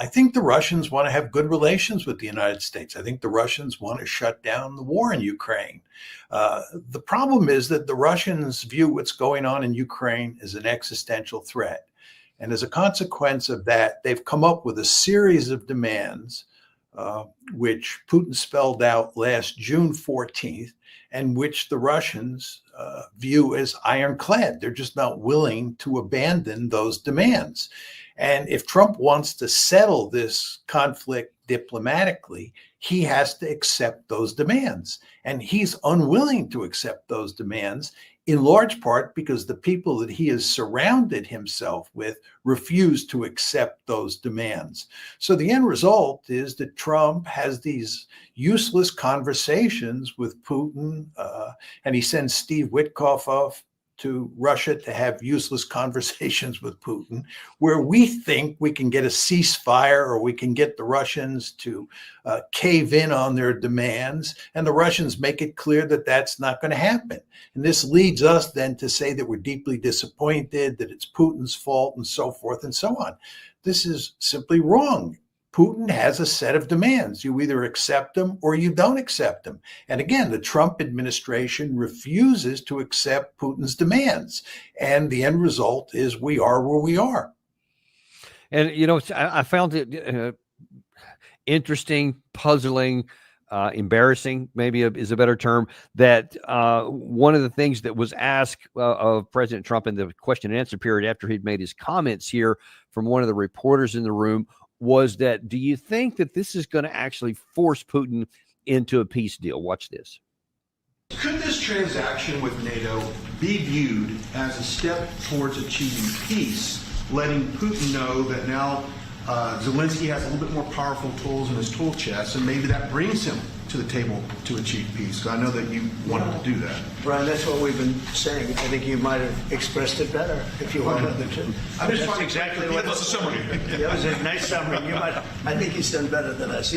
I think the Russians want to have good relations with the United States. I think the Russians want to shut down the war in Ukraine. The problem is that the Russians view what's going on in Ukraine as an existential threat. And as a consequence of that, they've come up with a series of demands, which Putin spelled out last June 14th, and which the Russians view as ironclad. They're just not willing to abandon those demands. And if Trump wants to settle this conflict diplomatically, he has to accept those demands. And he's unwilling to accept those demands, in large part because the people that he has surrounded himself with refuse to accept those demands. So the end result is that Trump has these useless conversations with Putin, and he sends Steve Witkoff off to Russia to have useless conversations with Putin, where we think we can get a ceasefire or we can get the Russians to cave in on their demands. And the Russians make it clear that that's not going to happen. And this leads us then to say that we're deeply disappointed, that it's Putin's fault, and so forth and so on. This is simply wrong. Putin has a set of demands. You either accept them or you don't accept them. And again, the Trump administration refuses to accept Putin's demands. And the end result is we are where we are. And, I found it interesting, puzzling, embarrassing, maybe is a better term, that one of the things that was asked of President Trump in the question and answer period after he'd made his comments here from one of the reporters in the room was that, do you think that this is going to actually force Putin into a peace deal? Watch this. Could this transaction with NATO be viewed as a step towards achieving peace, letting Putin know that now Zelensky has a little bit more powerful tools in his tool chest, and maybe that brings him to the table to achieve peace? Because I know that you wanted to do that. Brian, that's what we've been saying. I think you might have expressed it better if you wanted to. I'm just exactly what the summary. That was a nice summary. I think he's done better than us.